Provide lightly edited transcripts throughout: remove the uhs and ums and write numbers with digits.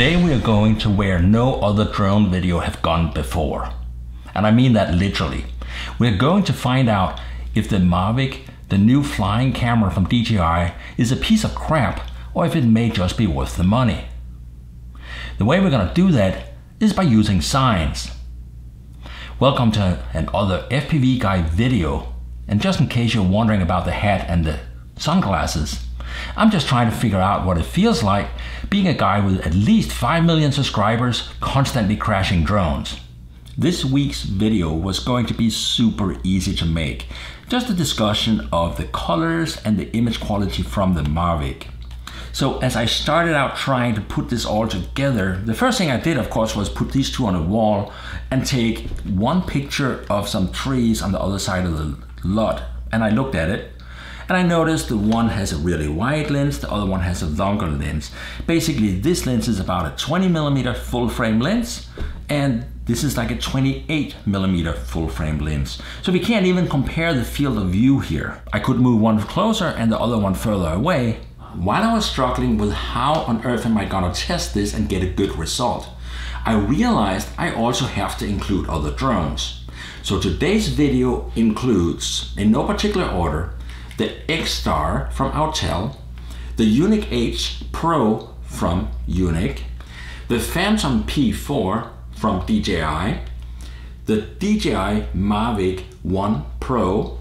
Today we are going to where no other drone video have gone before. And I mean that literally. We're going to find out if the Mavic, the new flying camera from DJI, is a piece of crap or if it may just be worth the money. The way we're going to do that is by using science. Welcome to another FPV guy video. And just in case you're wondering about the hat and the sunglasses, I'm just trying to figure out what it feels like being a guy with at least 5 million subscribers constantly crashing drones. This week's video was going to be super easy to make. Just a discussion of the colors and the image quality from the Mavic. So as I started out trying to put this all together, the first thing I did, of course, was put these two on a wall and take one picture of some trees on the other side of the lot. And I looked at it. And I noticed the one has a really wide lens, the other one has a longer lens. Basically, this lens is about a 20mm full frame lens, and this is like a 28mm full frame lens. So we can't even compare the field of view here. I could move one closer and the other one further away. While I was struggling with how on earth am I gonna test this and get a good result, I realized I also have to include other drones. So today's video includes, in no particular order, the X-Star from Autel, the Unique H Pro from Unique, the Phantom P4 from DJI, the DJI Mavic 1 Pro,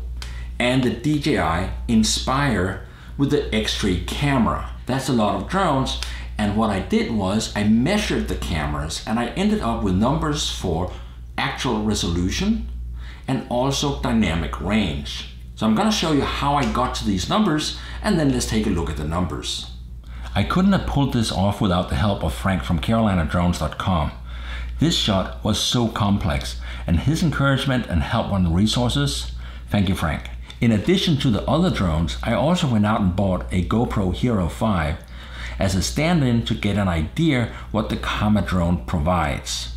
and the DJI Inspire with the X3 camera. That's a lot of drones, and what I did was I measured the cameras and I ended up with numbers for actual resolution and also dynamic range. So I'm going to show you how I got to these numbers, and then let's take a look at the numbers. I couldn't have pulled this off without the help of Frank from carolinadrones.com. This shot was so complex, and his encouragement and help on the resources, thank you, Frank. In addition to the other drones, I also went out and bought a GoPro Hero 5 as a stand-in to get an idea what the Kama drone provides.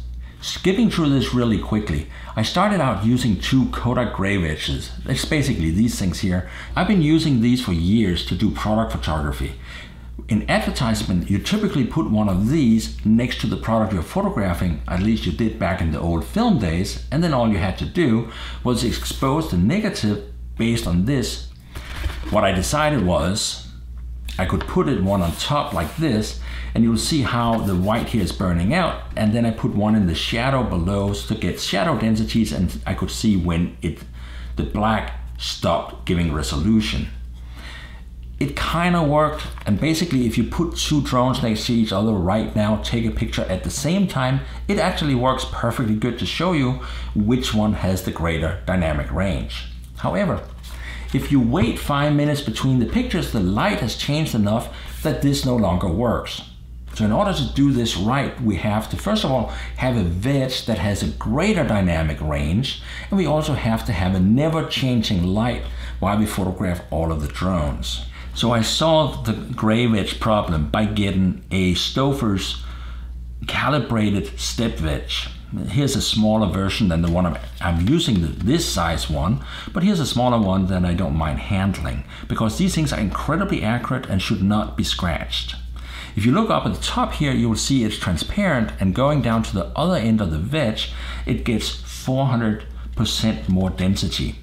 Skipping through this really quickly, I started out using two Kodak grave edges. It's basically these things here. I've been using these for years to do product photography. In advertisement, you typically put one of these next to the product you're photographing, at least you did back in the old film days, and then all you had to do was expose the negative based on this. What I decided was I could put it one on top like this, and you'll see how the white here is burning out, and then I put one in the shadow below to get shadow densities, and I could see when the black stopped giving resolution. It kind of worked, and basically if you put two drones next to each other right now, take a picture at the same time, it actually works perfectly good to show you which one has the greater dynamic range. However, if you wait 5 minutes between the pictures, the light has changed enough that this no longer works. So in order to do this right, we have to first of all have a wedge that has a greater dynamic range, and we also have to have a never changing light while we photograph all of the drones. So I solved the gray wedge problem by getting a Stouffer's calibrated step wedge. Here's a smaller version than the one I'm using, this size one, but here's a smaller one that I don't mind handling, because these things are incredibly accurate and should not be scratched. If you look up at the top here, you will see it's transparent, and going down to the other end of the wedge, it gets 400% more density.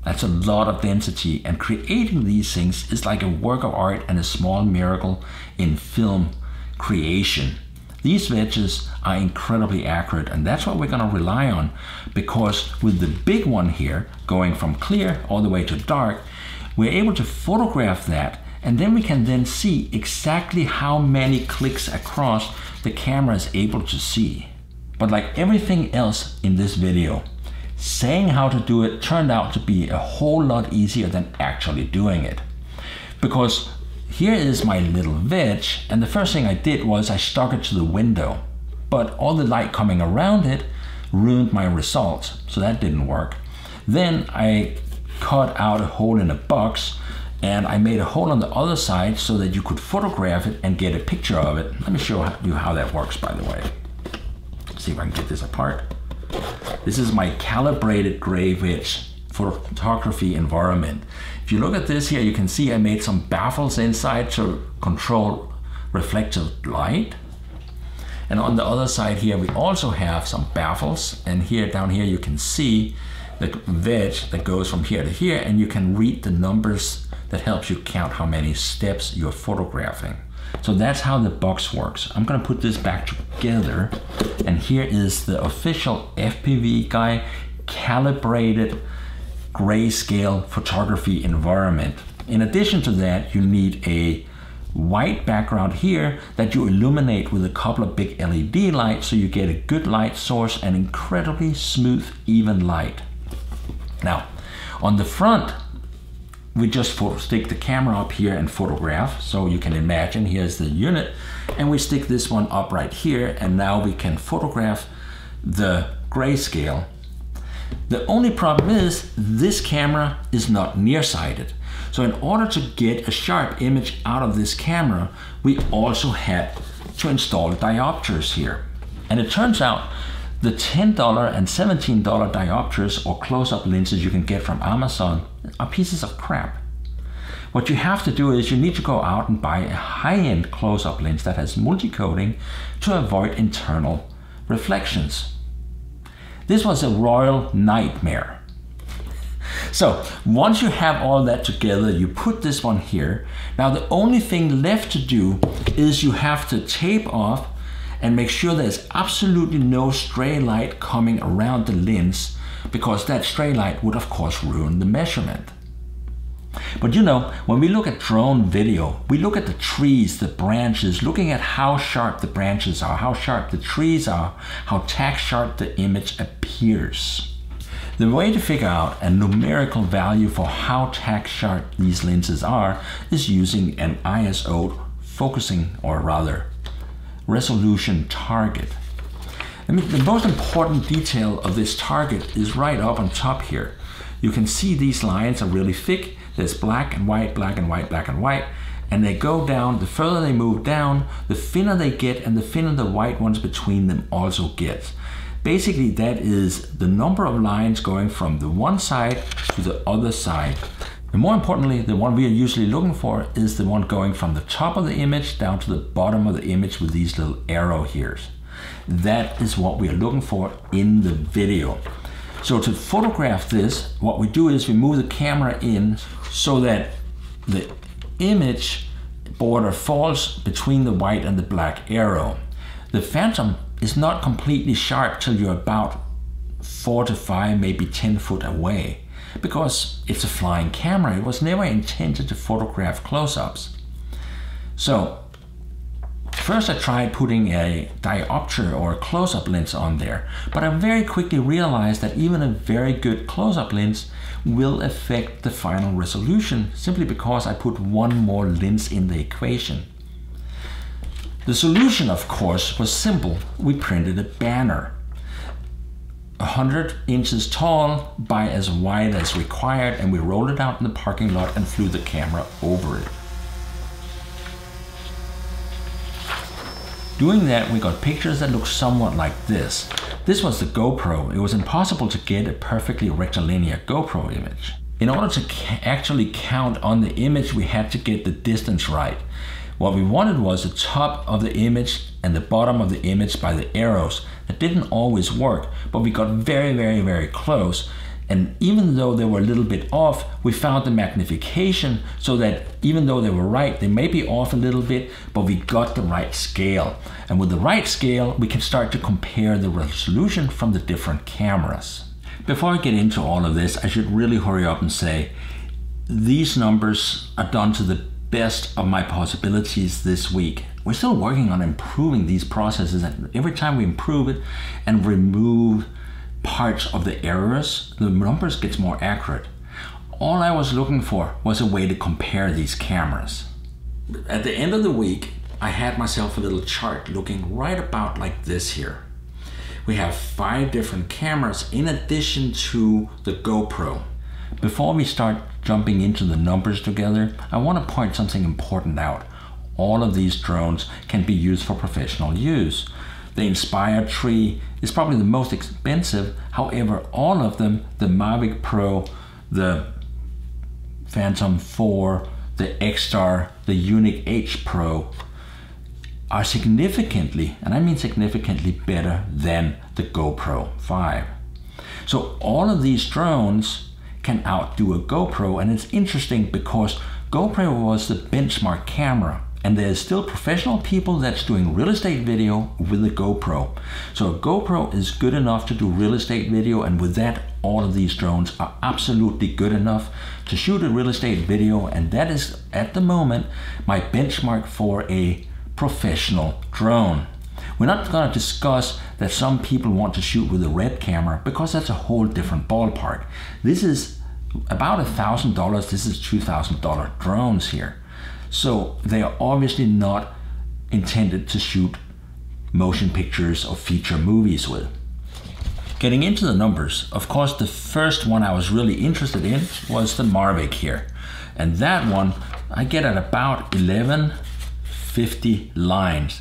That's a lot of density, and creating these things is like a work of art and a small miracle in film creation. These wedges are incredibly accurate, and that's what we're going to rely on, because with the big one here, going from clear all the way to dark, we're able to photograph that, and then we can then see exactly how many clicks across the camera is able to see. But like everything else in this video, saying how to do it turned out to be a whole lot easier than actually doing it. Because here is my little wedge, and the first thing I did was I stuck it to the window, but all the light coming around it ruined my results, so that didn't work. Then I cut out a hole in a box, and I made a hole on the other side so that you could photograph it and get a picture of it. Let me show you how that works, by the way. Let's see if I can get this apart. This is my calibrated gray wedge photography environment. If you look at this here, you can see I made some baffles inside to control reflective light. And on the other side here, we also have some baffles. And here, down here, you can see the wedge that goes from here to here, and you can read the numbers that helps you count how many steps you're photographing. So that's how the box works. I'm gonna put this back together, and here is the official FPV guy calibrated grayscale photography environment. In addition to that, you need a white background here that you illuminate with a couple of big LED lights so you get a good light source and incredibly smooth, even light. Now, on the front, we just stick the camera up here and photograph. So you can imagine, here's the unit, and we stick this one up right here, and now we can photograph the grayscale. The only problem is this camera is not nearsighted. So in order to get a sharp image out of this camera, we also had to install diopters here. And it turns out the $10 and $17 diopters or close-up lenses you can get from Amazon are pieces of crap. What you have to do is you need to go out and buy a high-end close-up lens that has multi-coating to avoid internal reflections. This was a royal nightmare. So once you have all that together, you put this one here. Now the only thing left to do is you have to tape off and make sure there's absolutely no stray light coming around the lens, because that stray light would of course ruin the measurement. But you know, when we look at drone video, we look at the trees, the branches, looking at how sharp the branches are, how sharp the trees are, how tack sharp the image appears. The way to figure out a numerical value for how tack sharp these lenses are is using an ISO focusing, or rather resolution target. I mean, the most important detail of this target is right up on top here. You can see these lines are really thick. There's black and white, black and white, black and white, and they go down. The further they move down, the thinner they get, and the thinner the white ones between them also get. Basically, that is the number of lines going from the one side to the other side. And more importantly, the one we are usually looking for is the one going from the top of the image down to the bottom of the image with these little arrow here. That is what we are looking for in the video. So to photograph this, what we do is we move the camera in so that the image border falls between the white and the black arrow. The phantom is not completely sharp till you're about 4 to 5, maybe 10 foot away, because it's a flying camera. It was never intended to photograph close-ups. So first I tried putting a diopter or a close-up lens on there, but I very quickly realized that even a very good close-up lens will affect the final resolution simply because I put one more lens in the equation. The solution, of course, was simple. We printed a banner, 100 inches tall by as wide as required, and we rolled it out in the parking lot and flew the camera over it. Doing that, we got pictures that looked somewhat like this. This was the GoPro. It was impossible to get a perfectly rectilinear GoPro image. In order to actually count on the image, we had to get the distance right. What we wanted was the top of the image and the bottom of the image by the arrows. That didn't always work, but we got very, very, very close. And even though they were a little bit off, we found the magnification so that even though they were right, they may be off a little bit, but we got the right scale. And with the right scale, we can start to compare the resolution from the different cameras. Before I get into all of this, I should really hurry up and say, these numbers are done to the best of my possibilities this week. We're still working on improving these processes, and every time we improve it and remove parts of the errors, the numbers gets more accurate. All I was looking for was a way to compare these cameras. At the end of the week, I had myself a little chart looking right about like this here. We have 5 different cameras in addition to the GoPro. Before we start jumping into the numbers together, I want to point something important out. All of these drones can be used for professional use. The Inspire 3 is probably the most expensive. However, all of them, the MAVICpro, the Phantom 4, the X-Star, the Unique H Pro, are significantly, and I mean significantly, better than the GoPro 5. So all of these drones can outdo a GoPro, and it's interesting because GoPro was the benchmark camera, and there's still professional people that's doing real estate video with a GoPro. So a GoPro is good enough to do real estate video, and with that, all of these drones are absolutely good enough to shoot a real estate video, and that is, at the moment, my benchmark for a professional drone. We're not going to discuss that some people want to shoot with a red camera, because that's a whole different ballpark. This is about $1,000, this is $2,000 drones here. So they are obviously not intended to shoot motion pictures or feature movies with. Getting into the numbers, of course, the first one I was really interested in was the Mavic here. And that one I get at about 1150 lines.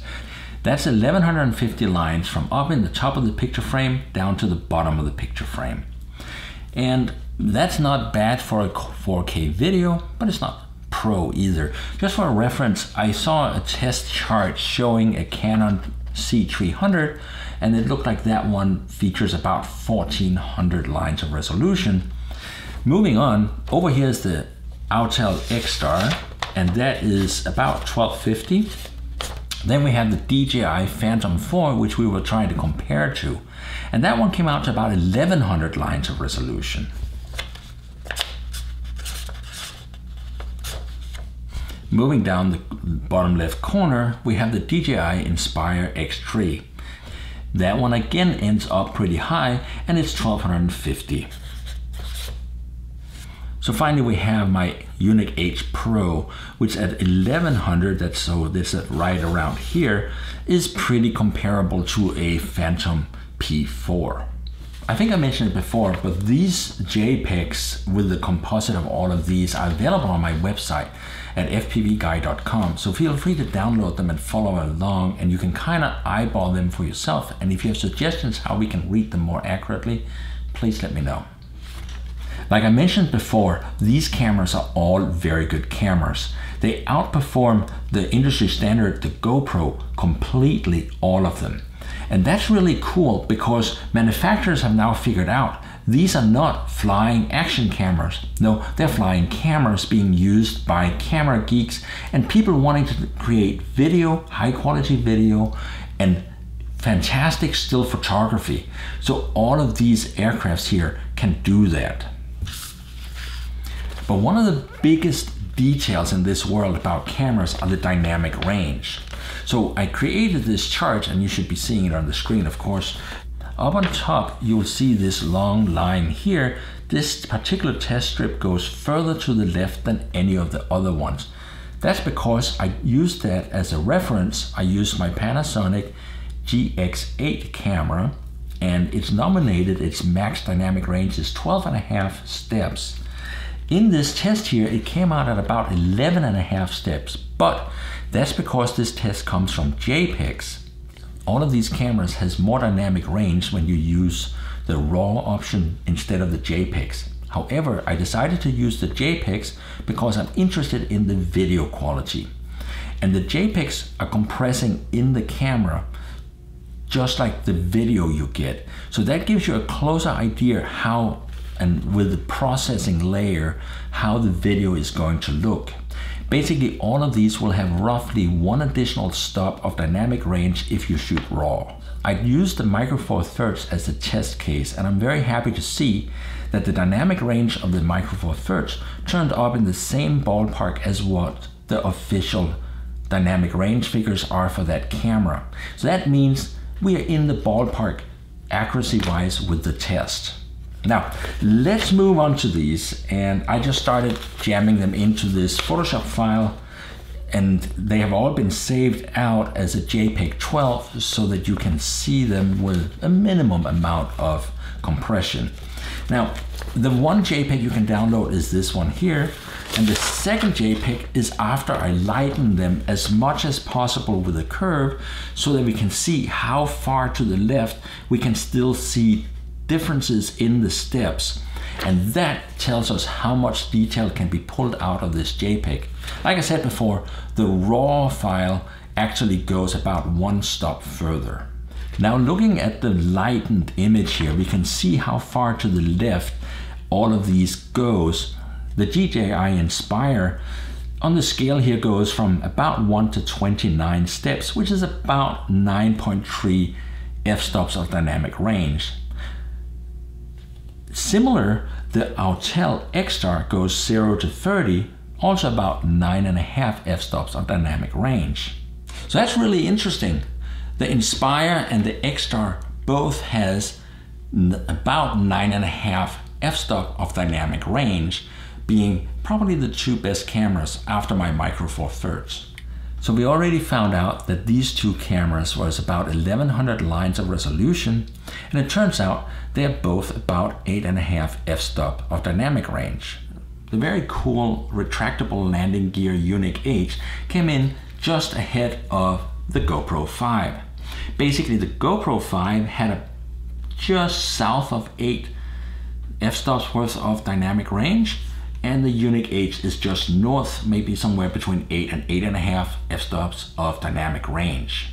That's 1150 lines from up in the top of the picture frame down to the bottom of the picture frame. And that's not bad for a 4K video, but it's not pro either. Just for a reference, I saw a test chart showing a Canon C300, and it looked like that one features about 1400 lines of resolution. Moving on, over here is the Autel X-Star, and that is about 1250. Then we have the DJI Phantom 4, which we were trying to compare to, and that one came out to about 1100 lines of resolution. Moving down the bottom left corner, we have the DJI Inspire X3. That one again ends up pretty high, and it's 1250. So finally we have my MAVIC Pro, which at 1100, that's right around here, is pretty comparable to a Phantom P4. I think I mentioned it before, but these JPEGs with the composite of all of these are available on my website at fpvguy.com. So feel free to download them and follow along, and you can kind of eyeball them for yourself. And if you have suggestions how we can read them more accurately, please let me know. Like I mentioned before, these cameras are all very good cameras. They outperform the industry standard, the GoPro, completely, all of them. And that's really cool because manufacturers have now figured out these are not flying action cameras. No, they're flying cameras being used by camera geeks and people wanting to create video, high quality video, and fantastic still photography. So all of these aircrafts here can do that. But one of the biggest details in this world about cameras are the dynamic range. So I created this chart, and you should be seeing it on the screen, of course. Up on top, you'll see this long line here. This particular test strip goes further to the left than any of the other ones. That's because I used that as a reference. I used my Panasonic GX8 camera, and it's nominated, its max dynamic range is 12.5 steps. In this test here, it came out at about 11.5 steps, but that's because this test comes from JPEGs. All of these cameras has more dynamic range when you use the RAW option instead of the JPEGs. However, I decided to use the JPEGs because I'm interested in the video quality. And the JPEGs are compressing in the camera just like the video you get. So that gives you a closer idea how, and with the processing layer, how the video is going to look. Basically, all of these will have roughly one additional stop of dynamic range if you shoot RAW. I used the Micro Four Thirds as a test case, and I'm very happy to see that the dynamic range of the Micro Four Thirds turned up in the same ballpark as what the official dynamic range figures are for that camera. So that means we are in the ballpark accuracy-wise with the test. Now, let's move on to these, and I just started jamming them into this Photoshop file, and they have all been saved out as a JPEG 12 so that you can see them with a minimum amount of compression. Now, the one JPEG you can download is this one here, and the second JPEG is after I lighten them as much as possible with a curve so that we can see how far to the left we can still see differences in the steps, and that tells us how much detail can be pulled out of this JPEG. Like I said before, the RAW file actually goes about 1 stop further. Now looking at the lightened image here, we can see how far to the left all of these goes. The DJI Inspire on the scale here goes from about 1 to 29 steps, which is about 9.3 f-stops of dynamic range. Similar, the Autel X-Star goes 0 to 30, also about 9.5 f-stops of dynamic range. So that's really interesting. The Inspire and the X-Star both has about 9.5 f-stop of dynamic range, being probably the 2 best cameras after my Micro Four Thirds. So we already found out that these 2 cameras was about 1100 lines of resolution, and it turns out they're both about 8.5 f-stop of dynamic range. The very cool retractable landing gear Unique H came in just ahead of the GoPro 5. Basically, the GoPro 5 had just south of 8 f-stops worth of dynamic range, and the Unique H is just north, maybe somewhere between 8 and 8.5 f-stops of dynamic range.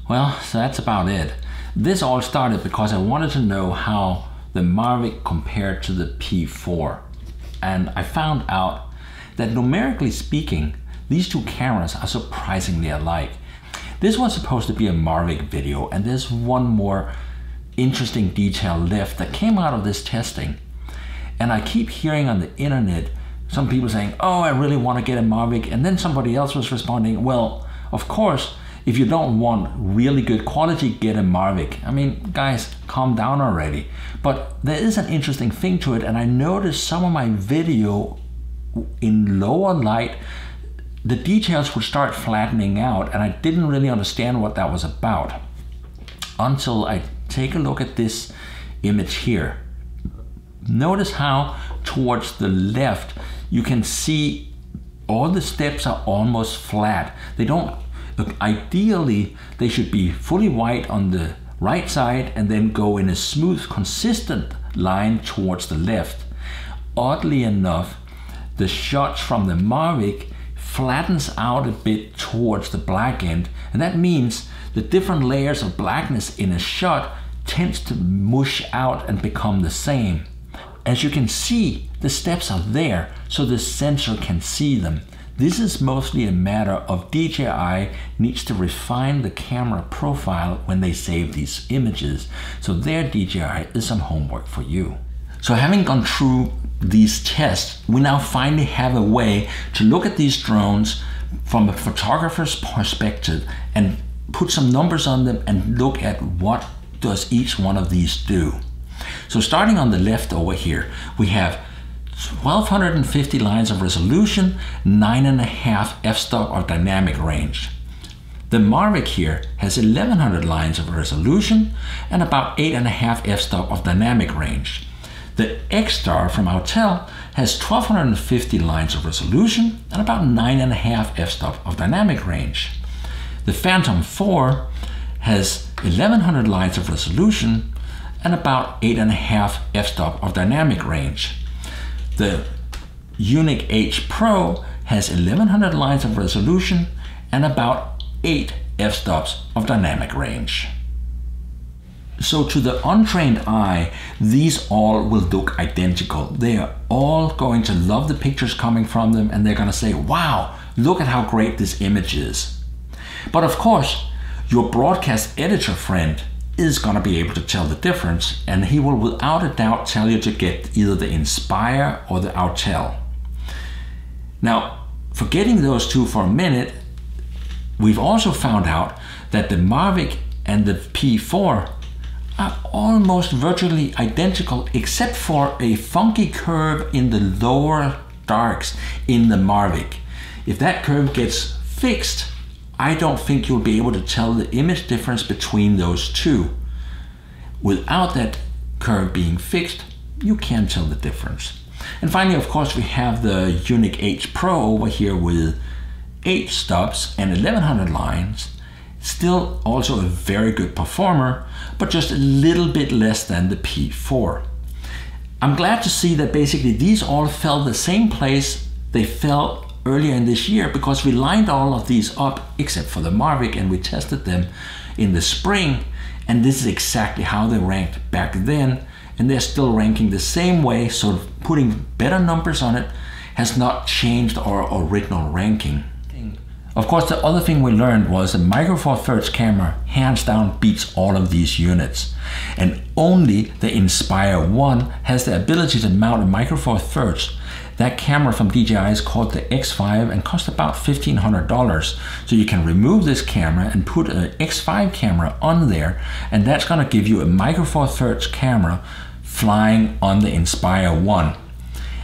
Well, so that's about it. This all started because I wanted to know how the Mavic compared to the P4. And I found out that numerically speaking, these 2 cameras are surprisingly alike. This was supposed to be a Mavic video, and there's one more interesting detail left that came out of this testing. And I keep hearing on the internet some people saying, oh, I really want to get a Mavic, and then somebody else was responding, well, of course, if you don't want really good quality, get a Mavic. I mean, guys, calm down already. But there is an interesting thing to it, and I noticed some of my video in lower light, the details would start flattening out, and I didn't really understand what that was about until I take a look at this image here. Notice how towards the left you can see all the steps are almost flat. They don't, ideally they should be fully white on the right side and then go in a smooth, consistent line towards the left. Oddly enough, the shots from the Mavic flattens out a bit towards the black end, and that means the different layers of blackness in a shot tends to mush out and become the same. As you can see, the steps are there, so the sensor can see them. This is mostly a matter of DJI needs to refine the camera profile when they save these images. So there, DJI, is some homework for you. So having gone through these tests, we now finally have a way to look at these drones from a photographer's perspective and put some numbers on them and look at what does each one of these do. So starting on the left over here, we have 1250 lines of resolution, 9.5 f-stop of dynamic range. The Mavic here has 1100 lines of resolution and about 8.5 f-stop of dynamic range. The X-Star from Autel has 1250 lines of resolution and about 9.5 f-stop of dynamic range. The Phantom 4 has 1100 lines of resolution and about 8.5 f-stop of dynamic range. The Unique H Pro has 1100 lines of resolution and about 8 f-stops of dynamic range. So to the untrained eye, these all will look identical. They are all going to love the pictures coming from them, and they're going to say, wow, look at how great this image is. But of course, your broadcast editor friend is going to be able to tell the difference, and he will without a doubt tell you to get either the Inspire or the Autel. Now, forgetting those two for a minute, we've also found out that the Mavic and the P4 are almost virtually identical, except for a funky curve in the lower darks in the Mavic. If that curve gets fixed, I don't think you'll be able to tell the image difference between those two. Without that curve being fixed, you can tell the difference. And finally, of course, we have the Unique H Pro over here with 8 stops and 1100 lines. Still also a very good performer, but just a little bit less than the P4. I'm glad to see that basically these all fell the same place they fell earlier in this year because we lined all of these up except for the Mavic and we tested them in the spring, and this is exactly how they ranked back then, and they're still ranking the same way, so putting better numbers on it has not changed our original ranking. Of course, the other thing we learned was the Micro Four Thirds camera hands down beats all of these units, and only the Inspire 1 has the ability to mount a Micro Four Thirds. That camera from DJI is called the X5 and costs about $1,500. So you can remove this camera and put an X5 camera on there, and that's going to give you a Micro Four Thirds camera flying on the Inspire 1.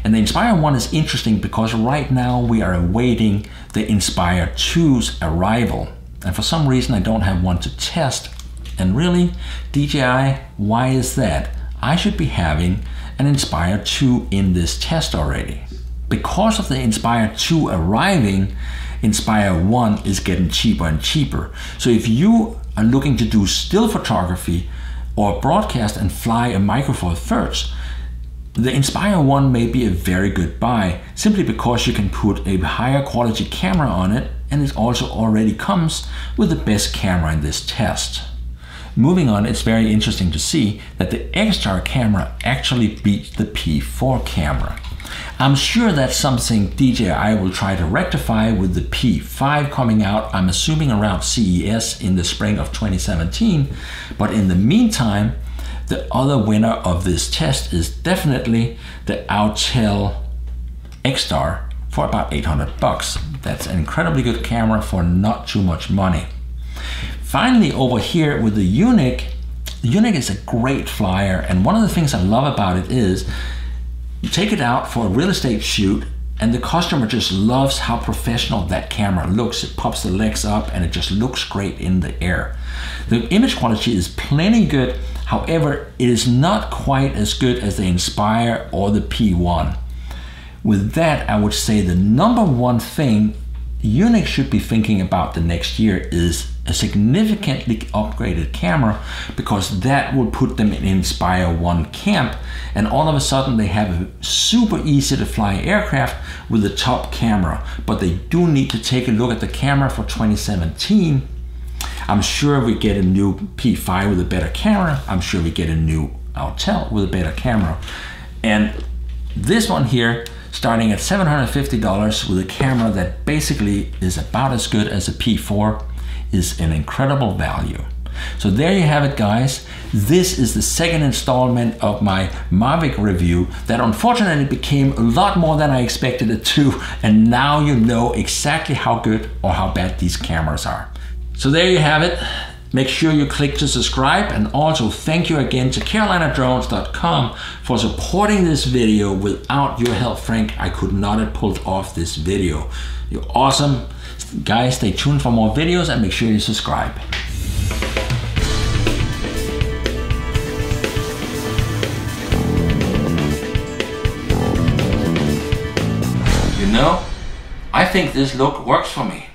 And the Inspire 1 is interesting because right now we are awaiting the Inspire 2's arrival. And for some reason I don't have one to test. And really, DJI, why is that? I should be having an Inspire 2 in this test already. Because of the Inspire 2 arriving, Inspire 1 is getting cheaper and cheaper. So if you are looking to do still photography or broadcast and fly a Micro Four Thirds, the Inspire 1 may be a very good buy, simply because you can put a higher quality camera on it, and it also already comes with the best camera in this test. Moving on, it's very interesting to see that the X-Star camera actually beats the P4 camera. I'm sure that's something DJI will try to rectify with the P5 coming out, I'm assuming around CES in the spring of 2017, but in the meantime, the other winner of this test is definitely the Autel X-Star for about 800 bucks. That's an incredibly good camera for not too much money. Finally, over here with the Unique, the Unique is a great flyer, and one of the things I love about it is you take it out for a real estate shoot and the customer just loves how professional that camera looks. It pops the legs up and it just looks great in the air. The image quality is plenty good. However, it is not quite as good as the Inspire or the P1. With that, I would say the number one thing Unique should be thinking about the next year is a significantly upgraded camera, because that will put them in Inspire 1 camp, and all of a sudden they have a super easy to fly aircraft with the top camera. But they do need to take a look at the camera for 2017. I'm sure we get a new P5 with a better camera. I'm sure we get a new Autel with a better camera. And this one here, starting at $750 with a camera that basically is about as good as a P4, is an incredible value. So there you have it, guys. This is the second installment of my Mavic review that unfortunately became a lot more than I expected it to, and now you know exactly how good or how bad these cameras are. So there you have it. Make sure you click to subscribe, and also thank you again to carolinadrones.com for supporting this video. Without your help, Frank, I could not have pulled off this video. You're awesome. Guys, stay tuned for more videos and make sure you subscribe. You know, I think this look works for me.